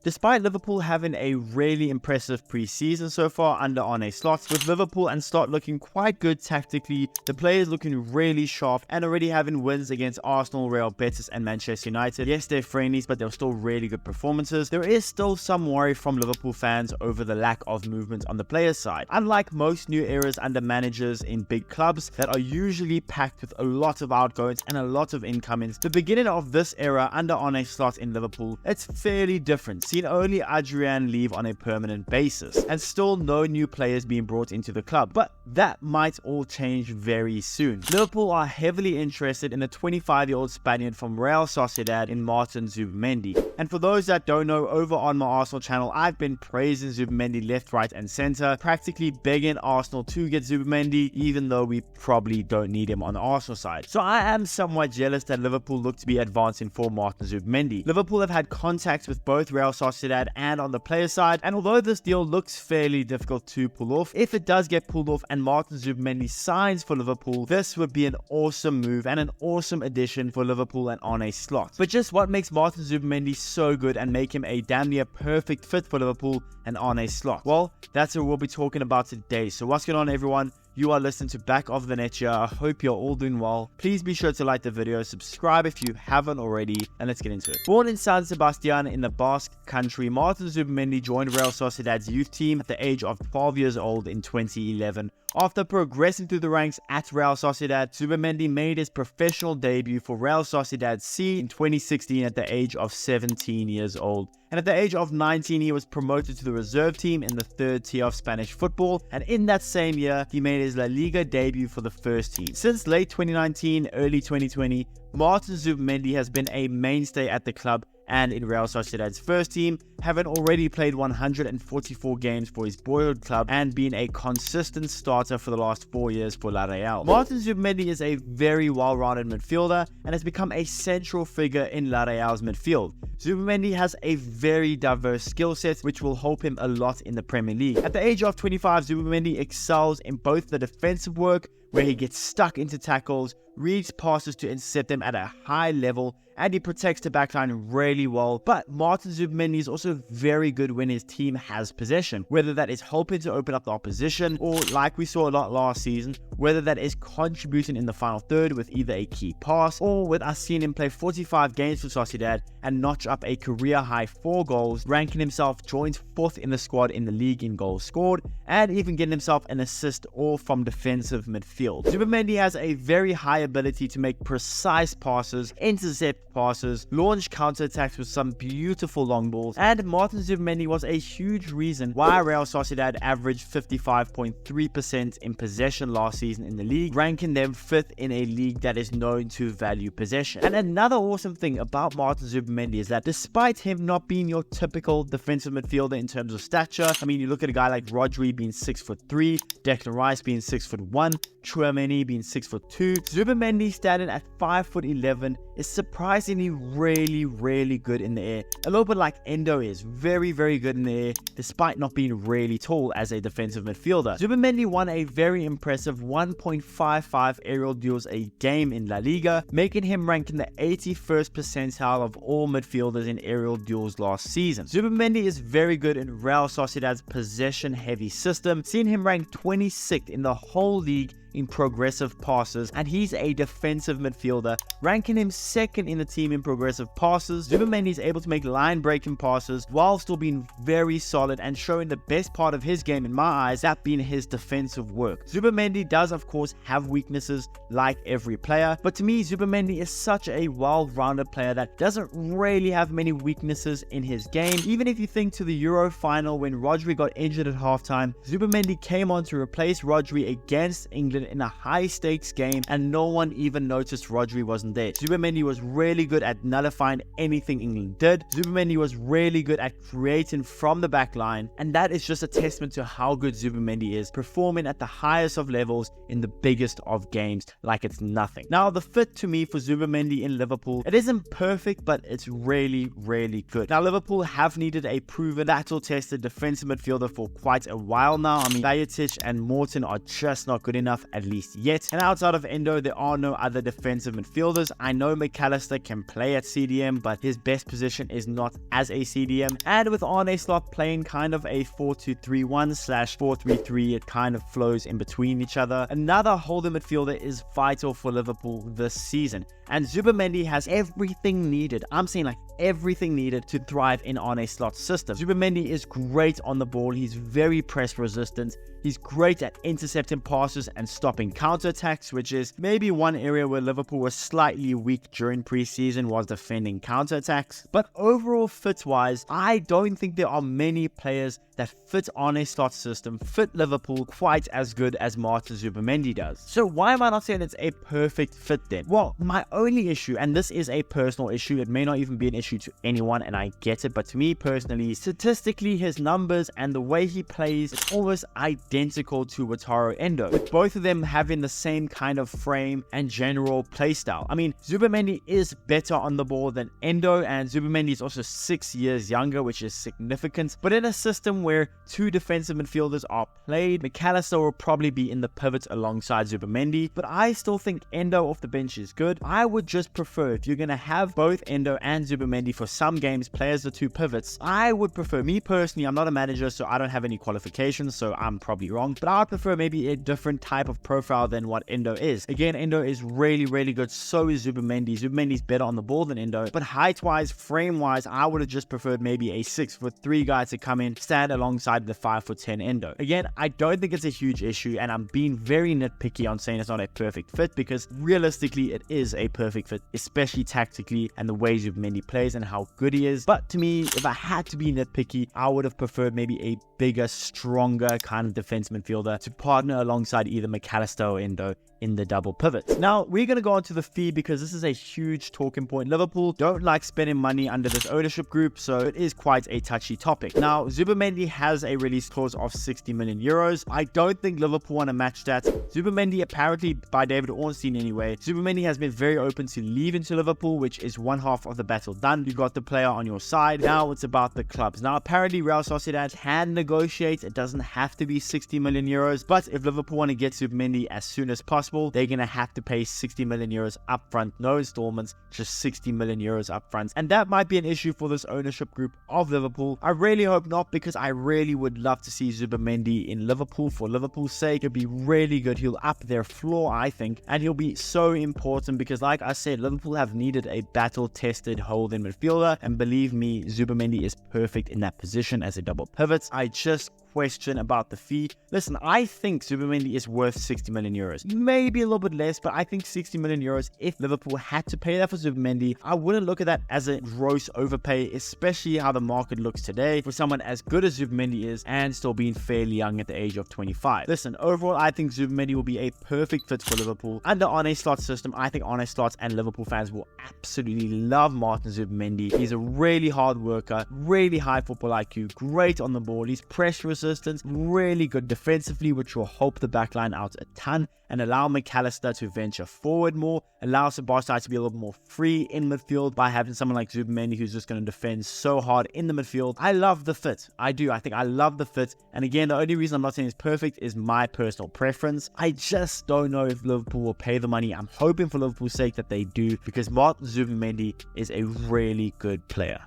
Despite Liverpool having a really impressive pre-season so far under Arne Slot, with Liverpool and Slot looking quite good tactically, the players looking really sharp and already having wins against Arsenal, Real Betis and Manchester United. Yes, they're friendlies, but they're still really good performances. There is still some worry from Liverpool fans over the lack of movement on the players' side. Unlike most new eras under managers in big clubs that are usually packed with a lot of outgoings and a lot of incomings, the beginning of this era under Arne Slot in Liverpool, it's fairly different. Seen only Adrian leave on a permanent basis, and still no new players being brought into the club, but that might all change very soon. Liverpool are heavily interested in the 25-year-old Spaniard from Real Sociedad in Martin Zubimendi. And for those that don't know, over on my Arsenal channel, I've been praising Zubimendi left, right and centre, practically begging Arsenal to get Zubimendi, even though we probably don't need him on the Arsenal side. So I am somewhat jealous that Liverpool look to be advancing for Martin Zubimendi. Liverpool have had contacts with both Real Sociedad and on the player side, and although this deal looks fairly difficult to pull off, if it does get pulled off and Martin Zubimendi signs for Liverpool, this would be an awesome move and an awesome addition for Liverpool and Arne Slot. But just what makes Martin Zubimendi so good and make him a damn near perfect fit for Liverpool and Arne Slot? Well, that's what we'll be talking about today. So what's going on, everyone? You are listening to Back of the Net here. I hope you're all doing well. Please be sure to like the video, subscribe if you haven't already, and let's get into it. Born in San Sebastian in the Basque country, Martin Zubimendi joined Real Sociedad's youth team at the age of 12 years old in 2011. After progressing through the ranks at Real Sociedad, Zubimendi made his professional debut for Real Sociedad C in 2016 at the age of 17 years old. And at the age of 19, he was promoted to the reserve team in the third tier of Spanish football. And in that same year, he made his La Liga debut for the first team. Since late 2019, early 2020, Martin Zubimendi has been a mainstay at the club and in Real Sociedad's first team, having already played 144 games for his boyhood club and been a consistent starter for the last 4 years for La Real. Martin Zubimendi is a very well-rounded midfielder and has become a central figure in La Real's midfield. Zubimendi has a very diverse skill set which will help him a lot in the Premier League. At the age of 25, Zubimendi excels in both the defensive work, where he gets stuck into tackles, reads passes to intercept them at a high level, and he protects the backline really well. But Martin Zubimendi is also very good when his team has possession, whether that is helping to open up the opposition, or like we saw a lot last season, whether that is contributing in the final third with either a key pass, or with us seeing him play 45 games for Sociedad and notch up a career high 4 goals, ranking himself joint 4th in the squad in the league in goals scored, and even getting himself an assist all from defensive midfield. Zubimendi has a very high ability to make precise passes, intercept passes, launch counterattacks with some beautiful long balls, and Martin Zubimendi was a huge reason why Real Sociedad averaged 55.3% in possession last season in the league, ranking them 5th in a league that is known to value possession. And another awesome thing about Martin Zubimendi is that despite him not being your typical defensive midfielder in terms of stature, I mean, you look at a guy like Rodri being 6'3", Declan Rice being 6'1", Tchouameni being 6'2", Zubimendi standing at 5'11" is surprisingly really good in the air. A little bit like Endo is, very good in the air despite not being really tall as a defensive midfielder. Zubimendi won a very impressive 1.55 aerial duels a game in La Liga, making him rank in the 81st percentile of all midfielders in aerial duels last season. Zubimendi is very good in Real Sociedad's possession heavy system, seeing him rank 26th in the whole league in progressive passes, and he's a defensive midfielder, ranking him 2nd in the team in progressive passes. Zubimendi is able to make line breaking passes while still being very solid and showing the best part of his game in my eyes, that being his defensive work. Zubimendi does of course have weaknesses like every player, but to me Zubimendi is such a well-rounded player that doesn't really have many weaknesses in his game. Even if you think to the Euro final when Rodri got injured at halftime, Zubimendi came on to replace Rodri against England in a high stakes game and no one even noticed Rodri wasn't there. Zubimendi was really good at nullifying anything England did. Zubimendi was really good at creating from the back line, and that is just a testament to how good Zubimendi is, performing at the highest of levels in the biggest of games like it's nothing. Now the fit to me for Zubimendi in Liverpool, it isn't perfect, but it's really good. Now Liverpool have needed a proven battle-tested defensive midfielder for quite a while now. I mean, Bayetic and Morton are just not good enough at least yet. And outside of Endo, there are no other defensive midfielders. I know McAllister can play at CDM, but his best position is not as a CDM. And with Arne Slot playing kind of a 4-2-3-1/4-3-3, it kind of flows in between each other. Another holding midfielder is vital for Liverpool this season. And Zubimendi has everything needed. I'm saying like everything needed to thrive in Arne Slot's system. Zubimendi is great on the ball. He's very press resistant. He's great at intercepting passes and stopping counterattacks, which is maybe one area where Liverpool was slightly weak during preseason, was defending counterattacks. But overall, fit-wise, I don't think there are many players that fit Arne Slot's system, fit Liverpool quite as good as Martin Zubimendi does. So why am I not saying it's a perfect fit then? Well, my only issue, and this is a personal issue, it may not even be an issue to anyone, and I get it, but to me personally, statistically, his numbers and the way he plays is almost identical to Wataru Endo, with both of them having the same kind of frame and general playstyle. I mean, Zubimendi is better on the ball than Endo, and Zubimendi is also 6 years younger, which is significant. But in a system where two defensive midfielders are played, McAllister will probably be in the pivot alongside Zubimendi, but I still think Endo off the bench is good. I would just prefer, if you're going to have both Endo and Zubimendi for some games play as the two pivots, I would prefer, me personally, I'm not a manager, so I don't have any qualifications, so I'm probably wrong, but I would prefer maybe a different type of profile than what Endo is. Again, Endo is really, really good, so is Zubimendi. Zubimendi's better on the ball than Endo, but height-wise, frame-wise, I would have just preferred maybe a 6'3" guy to come in, stand alongside the 5'10" Endo. Again, I don't think it's a huge issue, and I'm being very nitpicky on saying it's not a perfect fit, because realistically, it is a perfect fit, especially tactically and the way Zubimendi plays and how good he is. But to me, if I had to be nitpicky, I would have preferred maybe a bigger, stronger kind of defense midfielder to partner alongside either McAllister or Endo in the double pivots. Now, we're going to go on to the fee, because this is a huge talking point. Liverpool don't like spending money under this ownership group, so it is quite a touchy topic. Now, Zubimendi has a release clause of 60 million euros. I don't think Liverpool want to match that. Zubimendi, apparently by David Ornstein anyway, Zubimendi has been very open to leaving to Liverpool, which is one half of the battle done. You got the player on your side. Now it's about the clubs. Now, apparently Real Sociedad can negotiate. It doesn't have to be 60 million euros, but if Liverpool want to get Zubimendi as soon as possible, they're going to have to pay 60 million euros upfront, no installments, just 60 million euros upfront. And that might be an issue for this ownership group of Liverpool. I really hope not, because I really would love to see Zubimendi in Liverpool for Liverpool's sake. It'll be really good. He'll up their floor, I think, and he'll be so important because, like I said, Liverpool have needed a battle-tested holding midfielder, and believe me, Zubimendi is perfect in that position as a double pivot. I just question about the fee. Listen, I think Zubimendi is worth 60 million euros. Maybe a little bit less, but I think 60 million euros, if Liverpool had to pay that for Zubimendi, I wouldn't look at that as a gross overpay, especially how the market looks today for someone as good as Zubimendi is and still being fairly young at the age of 25. Listen, overall, I think Zubimendi will be a perfect fit for Liverpool. Under Arne Slot's system, I think Arne Slot and Liverpool fans will absolutely love Martin Zubimendi. He's a really hard worker, really high football IQ, great on the ball. He's press resistant, really good defensively, which will help the backline out a ton and allow McAllister to venture forward more, allow Sebastian to be a little more free in midfield by having someone like Zubimendi who's just going to defend so hard in the midfield. I love the fit. I do. I think I love the fit. And again, the only reason I'm not saying it's perfect is my personal preference. I just don't know if Liverpool will pay the money. I'm hoping for Liverpool's sake that they do, because Martin Zubimendi is a really good player.